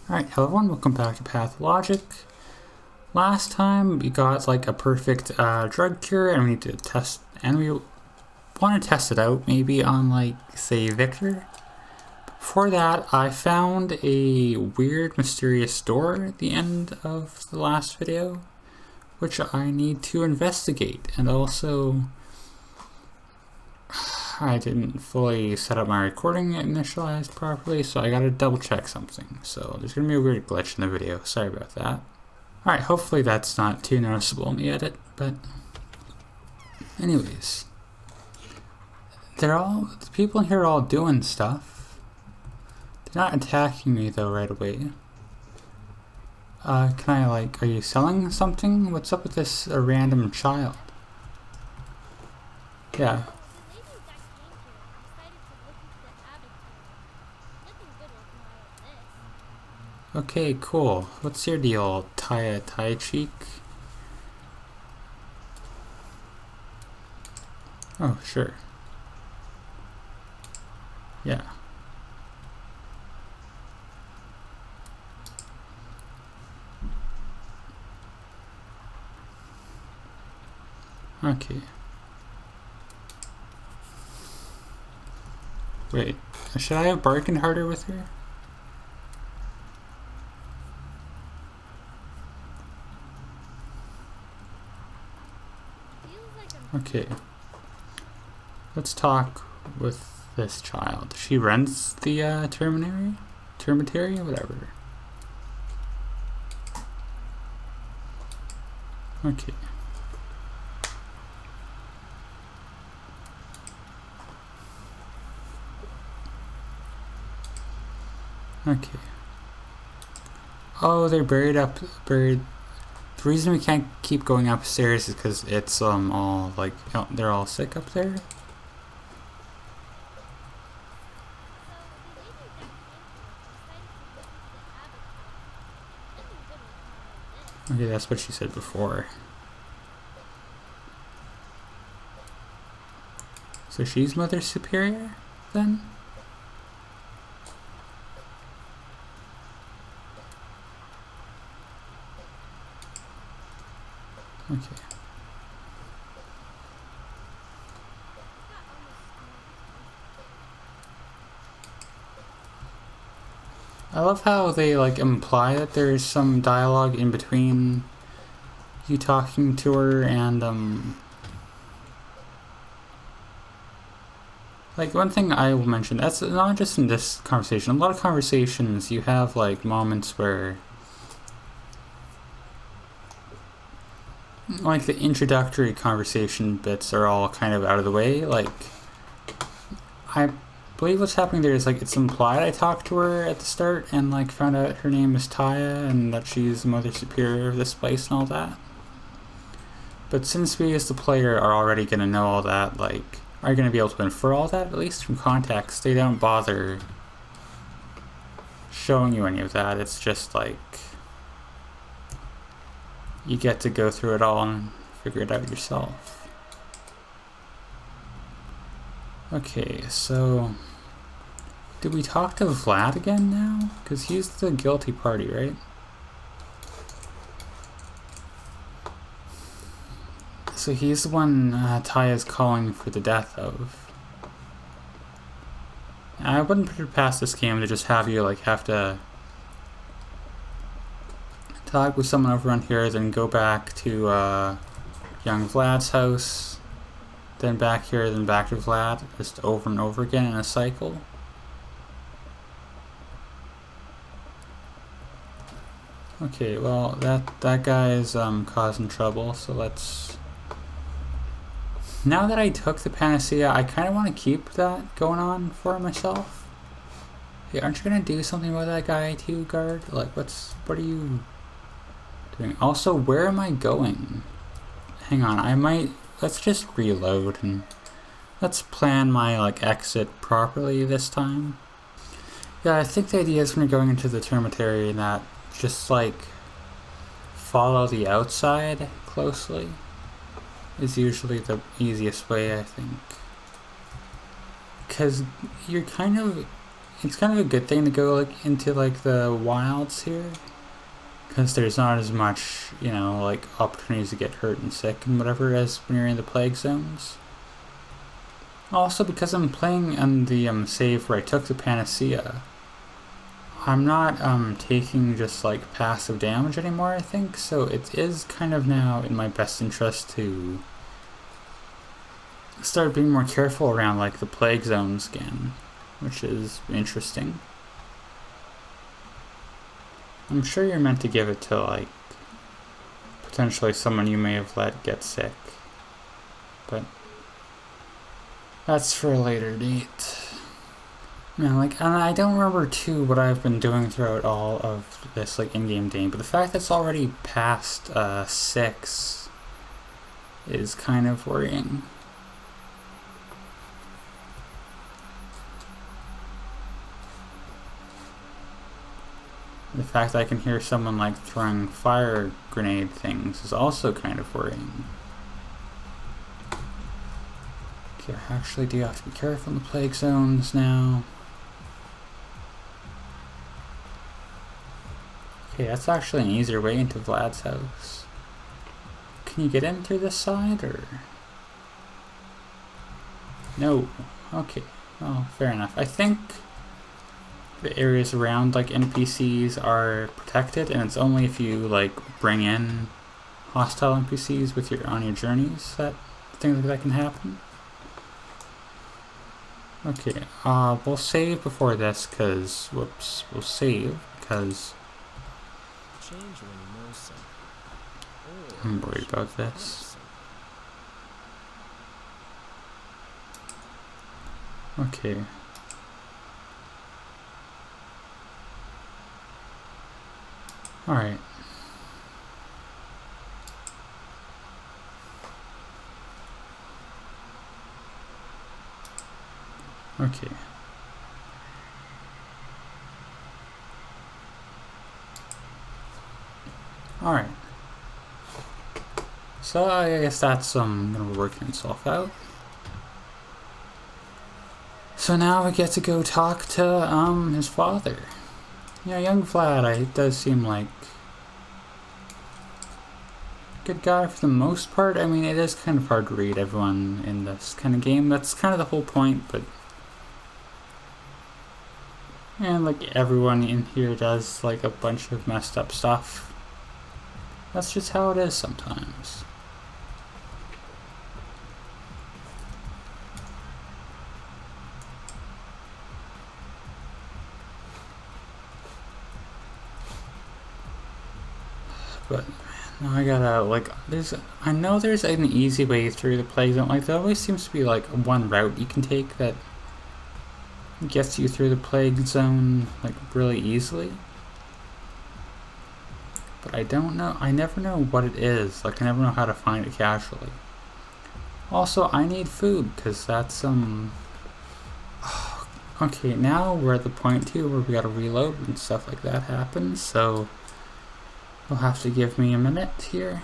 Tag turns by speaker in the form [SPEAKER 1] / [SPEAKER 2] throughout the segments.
[SPEAKER 1] Alright, hello everyone, welcome back to Pathologic. Last time we got like a perfect drug cure and we need to test, and we want to test it out maybe on like, say, Victor. Before that, I found a weird mysterious door at the end of the last video, which I need to investigate, and also I didn't fully set up my recording initialized properly, so I gotta double check something. So there's gonna be a weird glitch in the video, sorry about that. Alright, hopefully that's not too noticeable in the edit, but anyways. The people in here are all doing stuff. They're not attacking me though right away. Can I are you selling something? What's up with this random child? Yeah. Okay, cool. What's your deal, Tai Cheek? Oh, sure. Yeah. Okay. Wait, should I have bargained harder with her? Okay, let's talk with this child. She runs the termitary, whatever. Okay. Okay. Oh, they're buried. The reason we can't keep going upstairs is because it's all like they're all sick up there. Okay, that's what she said before. So she's Mother Superior then? Okay. I love how they imply that there's some dialogue in between you talking to her and one thing I will mention, that's not just in this conversation. A lot of conversations you have moments where the introductory conversation bits are all kind of out of the way. I believe what's happening there is it's implied I talked to her at the start and found out her name is Taya and that she's the Mother Superior of this place and all that. But since we as the player are already going to know all that, are going to be able to infer all that, at least from context, they don't bother showing you any of that. It's just you get to go through it all and figure it out yourself. Okay, so did we talk to Vlad again now? Because he's the guilty party, right? So he's the one Taya's calling for the death of. I wouldn't put it past this game to just have you have to talk with someone over on here, then go back to young Vlad's house, then back here, then back to Vlad, just over and over again in a cycle. Okay, well that guy is causing trouble, so let's. Now that I took the panacea, I kind of want to keep that going on for myself. Hey, aren't you gonna do something about that guy too, guard? What are you doing? Also, where am I going? Hang on, let's just reload and let's plan my exit properly this time. Yeah, I think the idea is when you're going into the termitary and that just follow the outside closely is usually the easiest way, I think. Because you're kind of it's kind of a good thing to go like into like the wilds here, because there's not as much, you know, like opportunities to get hurt and sick and whatever as when you're in the plague zones. Also, because I'm playing on the save where I took the panacea, I'm not taking just like passive damage anymore, I think, so it is kind of now in my best interest to start being more careful around like the plague zones again, which is interesting. I'm sure you're meant to give it to like potentially someone you may have let get sick, but that's for a later date. Man, like, and I don't remember too what I've been doing throughout all of this like in-game game, but the fact that it's already past 6 is kind of worrying. The fact that I can hear someone like throwing fire grenade things is also kind of worrying. Okay, I actually do have to be careful in the plague zones now. Okay, that's actually an easier way into Vlad's house. Can you get in through this side, or? No. Okay. Oh, fair enough. I think the areas around like NPCs are protected, and it's only if you like bring in hostile NPCs with on your journeys that things like that can happen. Okay, we'll save before this, cause whoops, we'll save because I'm worried about this. Okay. Alright. Okay. Alright. So I guess that's gonna be working itself out. So now we get to go talk to his father. Yeah, young Vlad, it does seem like a good guy for the most part. I mean, it is kind of hard to read everyone in this kind of game. That's kind of the whole point, but and like everyone in here does like a bunch of messed up stuff. That's just how it is sometimes. But now I gotta like I know there's an easy way through the plague zone. Like there always seems to be like one route you can take that gets you through the plague zone like really easily. But I don't know. I never know what it is. Like I never know how to find it casually. Also, I need food because that's okay, now we're at the point too where we gotta reload and stuff like that happens. So you'll have to give me a minute here.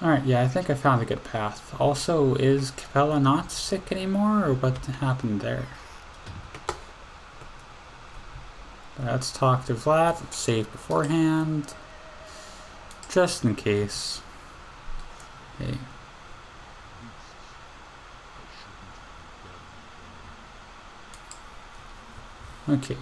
[SPEAKER 1] Alright, yeah, I think I found a good path. Also, is Capella not sick anymore, or what happened there? Let's talk to Vlad. Let's save beforehand. Just in case. Okay. Okay.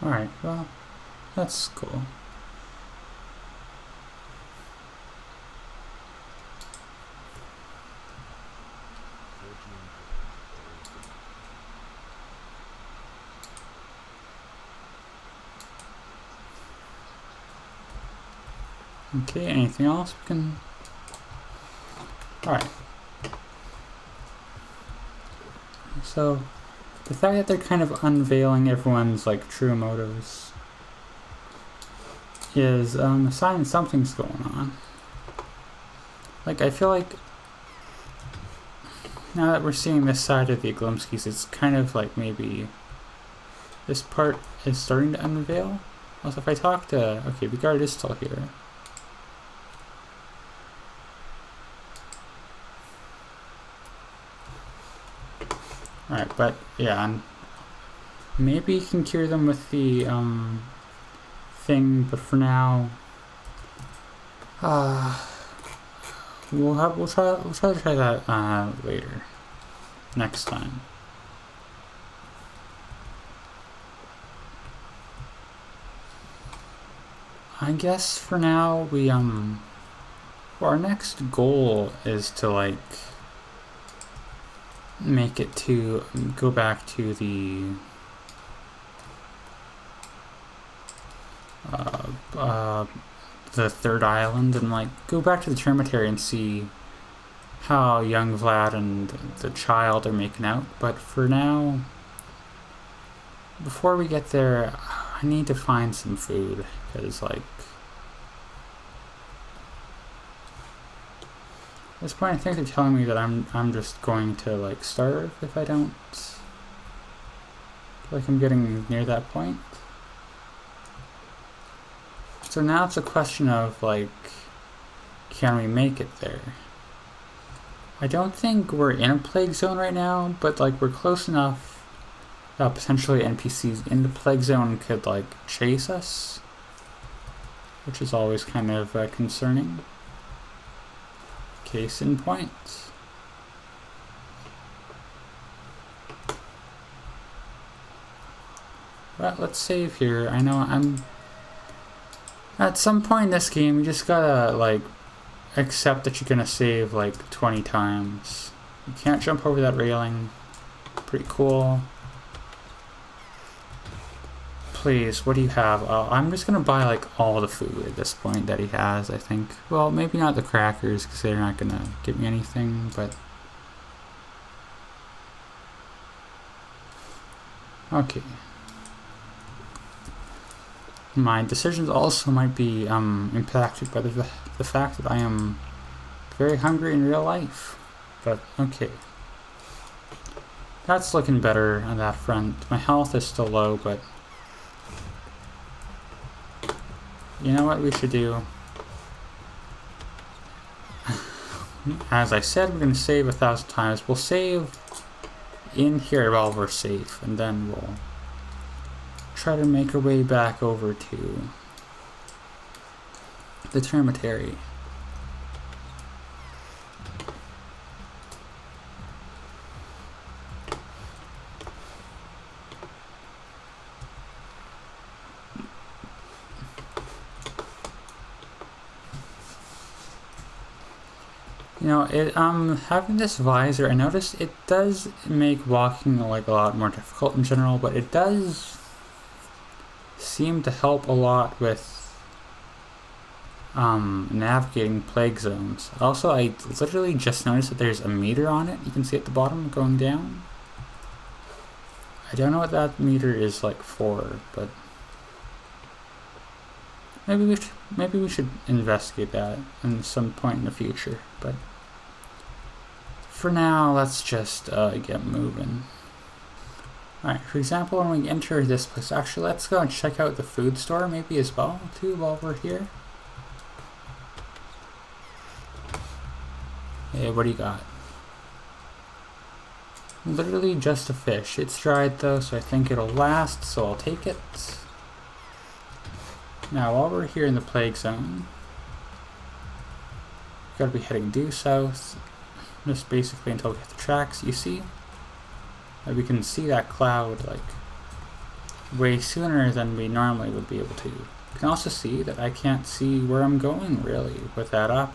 [SPEAKER 1] Alright, well, that's cool. Okay, anything else we can... Alright. So, the fact that they're kind of unveiling everyone's like true motives is a sign something's going on. Like I feel like now that we're seeing this side of the Glimskis, it's kind of like maybe this part is starting to unveil. Also, if I talk to... Okay, the guard is still here. Alright, but yeah, maybe you can cure them with the thing, but for now, we'll try to try that later, next time. I guess for now we our next goal is to like make it to go back to the third island and like go back to the cemetery and see how young Vlad and the child are making out. But for now, before we get there, I need to find some food, because like at this point I think they're telling me that I'm just going to like starve if I don't, like I'm getting near that point. So now it's a question of like, can we make it there? I don't think we're in a plague zone right now, but like we're close enough that potentially NPCs in the plague zone could like chase us, which is always kind of concerning. Case in point. But let's save here. I know I'm... At some point in this game, you just gotta, like, accept that you're gonna save, like, 20 times. You can't jump over that railing. Pretty cool. Please, what do you have? I'm just gonna buy, like, all the food at this point that he has, I think. Well, maybe not the crackers, because they're not gonna give me anything, but... Okay. My decisions also might be impacted by the fact that I am very hungry in real life. But, okay. That's looking better on that front. My health is still low, but... You know what we should do? As I said, we're going to save 1,000 times. We'll save in here while we're safe, and then we'll try to make our way back over to the cemetery. You know, having this visor, I noticed it does make walking like a lot more difficult in general, but it does seem to help a lot with navigating plague zones. Also, I literally just noticed that there's a meter on it. You can see at the bottom going down. I don't know what that meter is like for, but maybe we should investigate that at some point in the future. But for now, let's just get moving. Alright, for example, when we enter this place, actually, let's go and check out the food store maybe as well, too, while we're here. Hey, what do you got? Literally just a fish. It's dried though, so I think it'll last, so I'll take it. Now, while we're here in the plague zone, we've got to be heading due south, just basically until we hit the tracks. You see? We can see that cloud like way sooner than we normally would be able to. You can also see that I can't see where I'm going really with that up.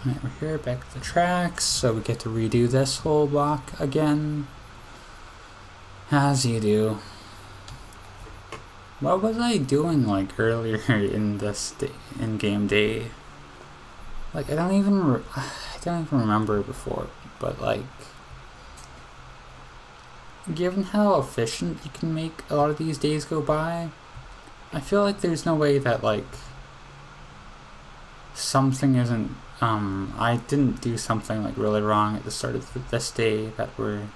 [SPEAKER 1] Right, we're here back at the tracks, so we get to redo this whole block again, as you do. What was I doing like earlier in this in-game day? Like I don't even remember before, but like, given how efficient you can make a lot of these days go by, I feel like there's no way that like something isn't I didn't do something like really wrong at the start of this day that we're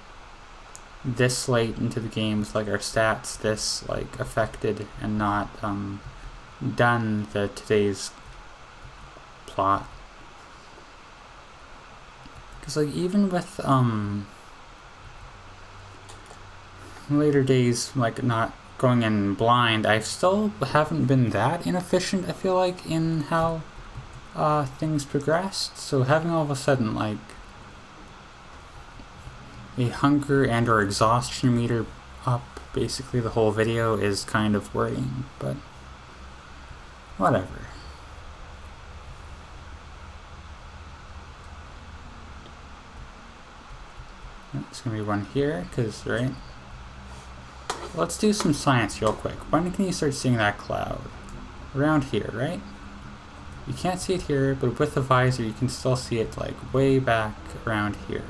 [SPEAKER 1] this late into the game with like our stats this like affected and not done today's plot. Because like even with later days like not going in blind, I still haven't been that inefficient, I feel like, in how things progressed. So having all of a sudden like a hunger and or exhaustion meter up basically the whole video is kind of worrying, but whatever. It's gonna be one here, because, right? Let's do some science real quick. When can you start seeing that cloud? Around here, right? You can't see it here, but with the visor you can still see it like way back around here.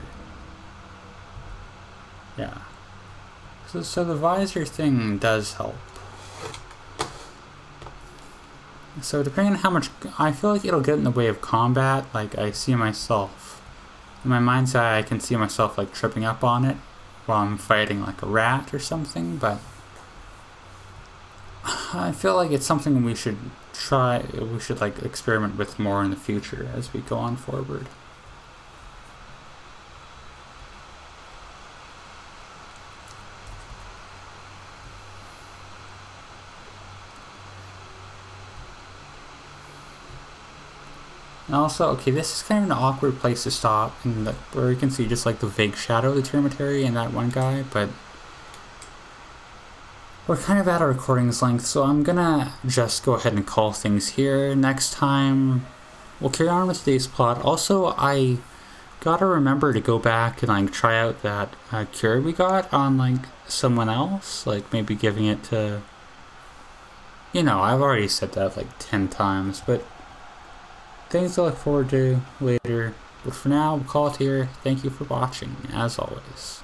[SPEAKER 1] Yeah. So the visor thing does help. So depending on how much, I feel like it'll get in the way of combat. Like I see myself, in my mind's eye I can see myself like tripping up on it while I'm fighting like a rat or something, but I feel like it's something we should like experiment with more in the future as we go on forward. And also, okay, this is kind of an awkward place to stop, and where you can see just like the vague shadow of the tributary and that one guy, but we're kind of at our recording's length, so I'm gonna just go ahead and call things here. Next time, we'll carry on with today's plot. Also, I gotta remember to go back and like try out that cure we got on like someone else, like maybe giving it to, you know, I've already said that like 10 times, but things to look forward to later. But for now, we'll call it here. Thank you for watching, as always.